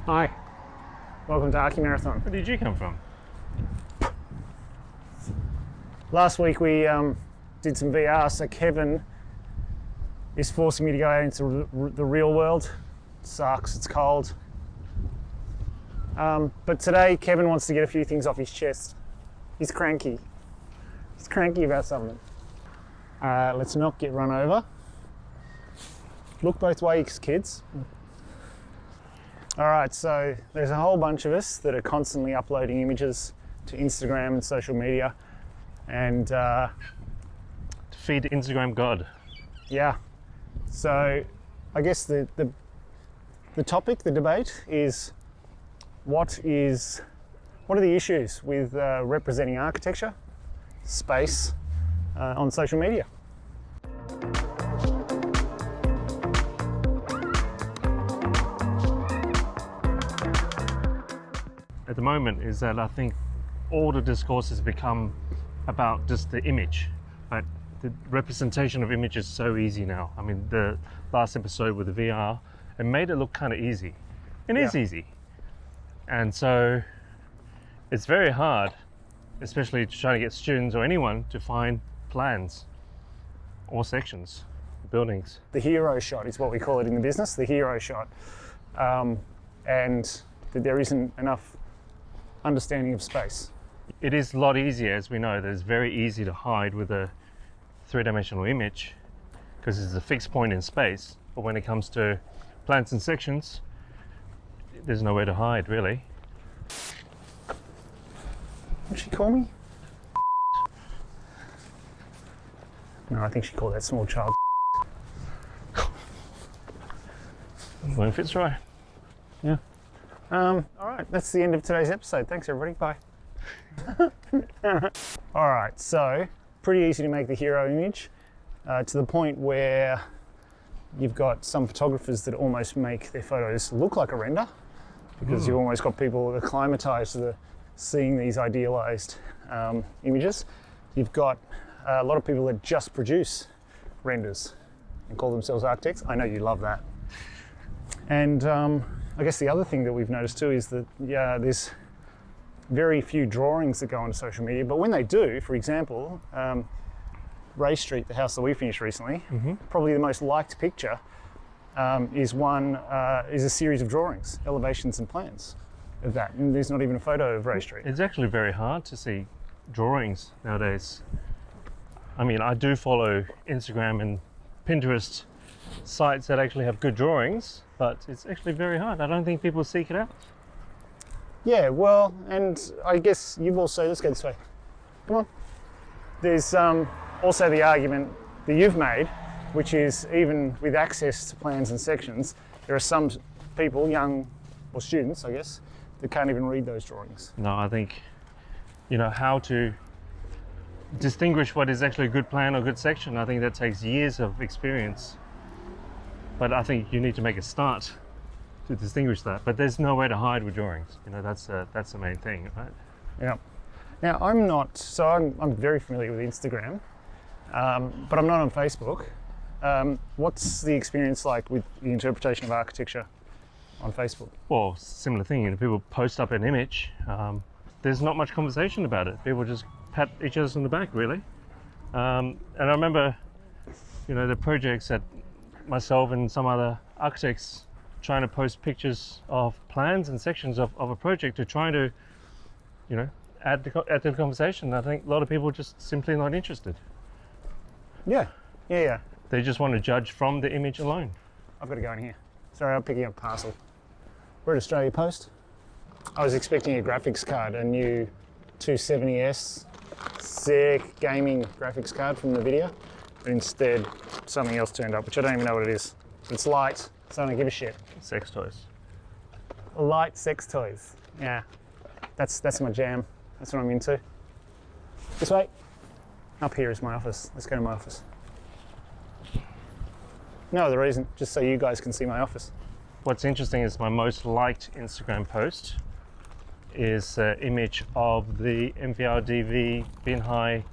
Hi, welcome to Archie Marathon. Where did you come from? Last week we did some VR, so Kevin is forcing me to go out into the real world. It sucks, it's cold. But today Kevin wants to get a few things off his chest. He's cranky. He's cranky about something. Let's not get run over. Look both ways, kids. All right, so there's a whole bunch of us that are constantly uploading images to Instagram and social media, and To feed the Instagram god. yeah. So I guess the topic, the debate is what are the issues with representing architecture, space on social media? At the moment is that I think all the discourse has become about just the image, right? The representation of image is so easy now. I mean, the last episode with the VR, it made it look kind of easy. It is easy. And so it's very hard, especially trying to get students or anyone to find plans or sections, buildings. The hero shot is what we call it in the business, the hero shot. And that there isn't enough understanding of space. It is a lot easier, as we know, that it's very easy to hide with a three-dimensional image because it's a fixed point in space. But when it comes to plans and sections, there's nowhere to hide, really. What'd she call me? No, I think she called that small child. When it fits right. Yeah. All right, that's the end of today's episode. Thanks, everybody. Bye. All right, so pretty easy to make the hero image to the point where you've got some photographers that almost make their photos look like a render because you've almost got people acclimatized to seeing these idealized images. You've got a lot of people that just produce renders and call themselves architects. I know you love that. And I guess the other thing that we've noticed too is that there's very few drawings that go onto social media, but when they do, for example, Ray Street, the house that we finished recently, probably the most liked picture is a series of drawings, elevations and plans of that, and there's not even a photo of Ray Street. It's actually very hard to see drawings nowadays. I mean, I do follow Instagram and Pinterest sites that actually have good drawings, but it's actually very hard. I don't think people seek it out. Yeah, well, and I guess you've also, let's go this way. Come on. There's also the argument that you've made, which is even with access to plans and sections, there are some people, young or students, I guess, that can't even read those drawings. No, I think, how to distinguish what is actually a good plan or good section, I think that takes years of experience. But I think you need to make a start to distinguish that. But there's no way to hide with drawings. That's the main thing, right? Yeah. Now I'm very familiar with Instagram, but I'm not on Facebook. What's the experience like with the interpretation of architecture on Facebook? Well, similar thing. People post up an image. There's not much conversation about it. People just pat each other on the back, really. And I remember, the projects that myself and some other architects trying to post pictures of plans and sections of a project to try to, add to the conversation. I think a lot of people are just simply not interested. Yeah. They just want to judge from the image alone. I've got to go in here. Sorry, I'm picking up a parcel. We're at Australia Post. I was expecting a graphics card, a new 270S, sick gaming graphics card from the video. But instead, something else turned up, which I don't even know what it is. It's light, so I don't give a shit. Sex toys. Light sex toys. Yeah, that's my jam. That's what I'm into. This way. Up here is my office. Let's go to my office. No other reason, just so you guys can see my office. What's interesting is my most liked Instagram post is an image of the MVRDV Binhai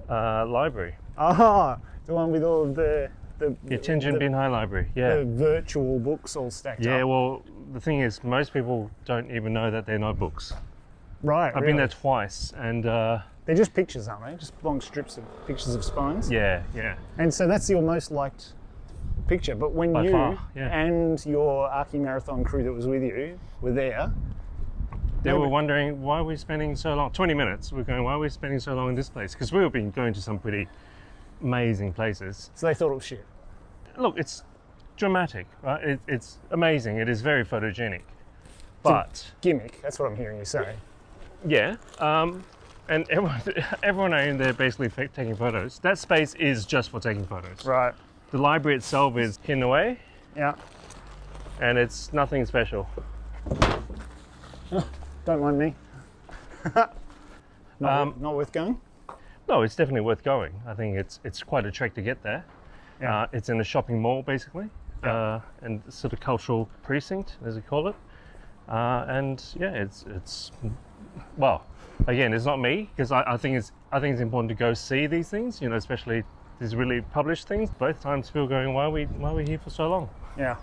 library. Ah, the one with all of the Tianjin Binhai library, yeah. The virtual books all stacked up. Yeah, well, the thing is, most people don't even know that they're not books. Right, I've been there twice, and they're just pictures, aren't they? Just long strips of pictures of spines. yeah, yeah. And so that's your most liked picture. But when By you far, yeah. and your Archie Marathon crew that was with you were there, They were wondering, why are we spending so long? 20 minutes. We're going, why are we spending so long in this place? Because we've been going to some pretty amazing places. so they thought it was shit. Look, it's dramatic, right? It's amazing. It is very photogenic. But, Gimmick, that's what I'm hearing you say. yeah, and everyone in there basically taking photos. That space is just for taking photos. Right. The library itself is hidden away, Yeah. and it's nothing special. Don't mind me. Not worth going? No, it's definitely worth going. I think it's quite a trek to get there. Yeah. It's in a shopping mall, basically, Yeah. and sort of cultural precinct, as we call it. And yeah, it's well, again, it's not me, because I think it's important to go see these things, especially these really published things. Both times people going, why are we here for so long? Yeah.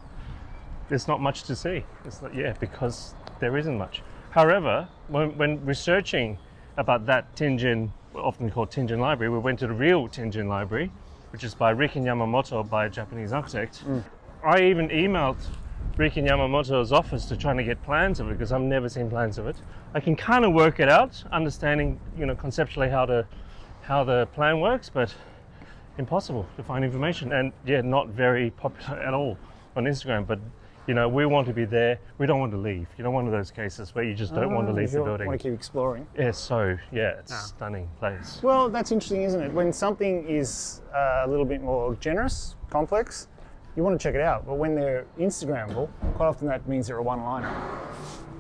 There's not much to see. It's like, yeah, because there isn't much. However, when researching about that Tianjin, often called Tianjin Library, we went to the real Tianjin Library, which is by Riken Yamamoto, by a Japanese architect. I even emailed Riken Yamamoto's office to try to get plans of it, because I've never seen plans of it. I can kind of work it out, understanding, conceptually how the plan works, but impossible to find information. And yeah, not very popular at all on Instagram. But we want to be there. We don't want to leave. One of those cases where you just don't want to leave the building. Want to keep exploring. Yeah, it's a stunning place. Well, that's interesting, isn't it? When something is a little bit more generous, complex, you want to check it out. But when they're Instagrammable, quite often that means they're a one-liner.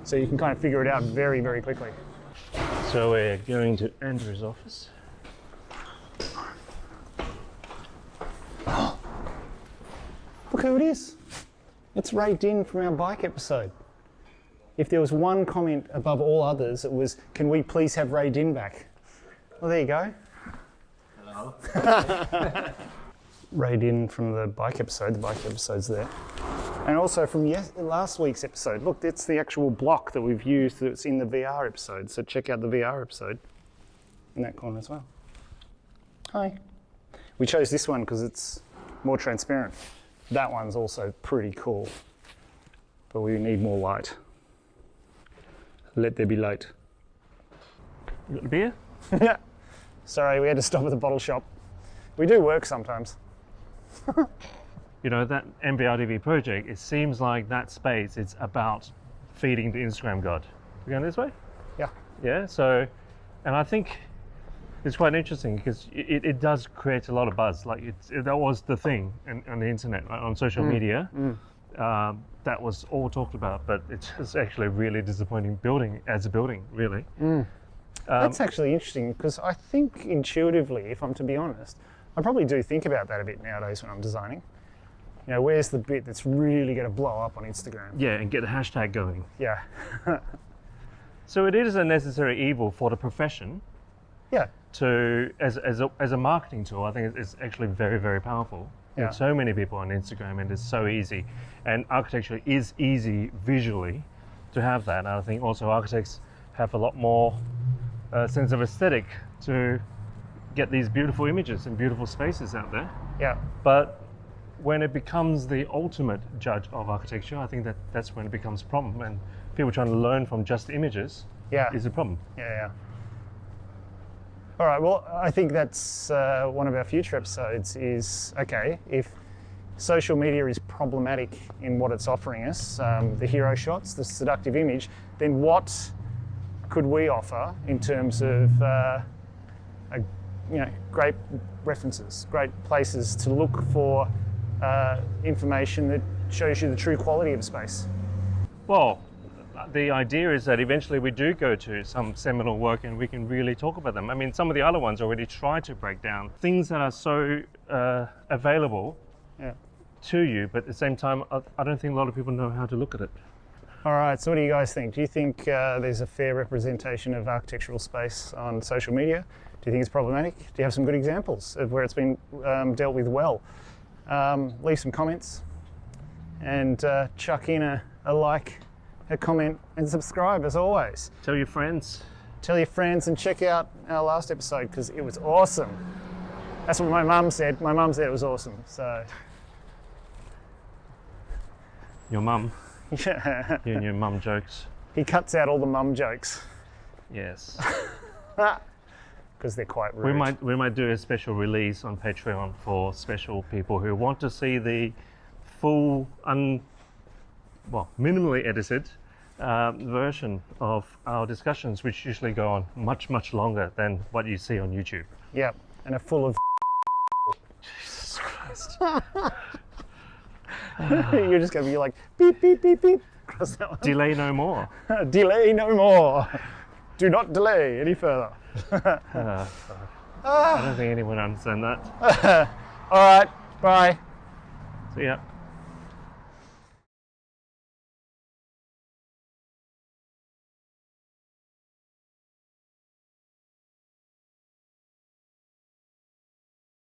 So you can kind of figure it out very, very quickly. So we're going to Andrew's office. Look who it is. It's Ray Din from our bike episode. If there was one comment above all others, it was, can we please have Ray Din back? Well, there you go. Hello. Ray Din from the bike episode's there. And also from last week's episode. Look, that's the actual block that we've used that's in the VR episode. So check out the VR episode in that corner as well. Hi. We chose this one because it's more transparent. That one's also pretty cool, but we need more light. Let there be light. You got the beer? Yeah. Sorry, we had to stop at the bottle shop. We do work sometimes. That MVRDV project, it seems like that space, it's about feeding the Instagram god. We're going this way? Yeah. Yeah, so, and I think it's quite interesting because it does create a lot of buzz. Like that was the thing on the internet, on social media. That was all talked about, but it's actually a really disappointing building as a building, really. That's actually interesting because I think intuitively, if I'm to be honest, I probably do think about that a bit nowadays when I'm designing. Where's the bit that's really going to blow up on Instagram? Yeah, and get the hashtag going. Yeah. So it is a necessary evil for the profession. Yeah. As a marketing tool, I think it's actually very, very powerful. Yeah. With so many people on Instagram, and it's so easy. And architecture is easy visually to have that. And I think also architects have a lot more sense of aesthetic to get these beautiful images and beautiful spaces out there. Yeah. But when it becomes the ultimate judge of architecture, I think that's when it becomes a problem. And people trying to learn from just images is a problem. Yeah. All right, well, I think that's one of our future episodes is, okay, if social media is problematic in what it's offering us, the hero shots, the seductive image, then what could we offer in terms of great references, great places to look for information that shows you the true quality of a space? Well, the idea is that eventually we do go to some seminal work and we can really talk about them. I mean, some of the other ones already try to break down things that are so available to you, but at the same time, I don't think a lot of people know how to look at it. All right, so what do you guys think? Do you think there's a fair representation of architectural space on social media? Do you think it's problematic? Do you have some good examples of where it's been dealt with well? leave some comments, and chuck in a like, a comment, and subscribe as always. Tell your friends. Tell your friends and check out our last episode because it was awesome. That's what my mum said. My mum said it was awesome. So. Your mum. Yeah. You and your mum jokes. He cuts out all the mum jokes Yes. because they're quite rude. We might do a special release on Patreon for special people who want to see the full, minimally edited version of our discussions, which usually go on much, much longer than what you see on YouTube. Yep, and are full of. Jesus Christ. You're just going to be like beep beep beep beep across that one. Delay no more. Delay no more. Do not delay any further. I don't think anyone understands that. All right, bye. See ya.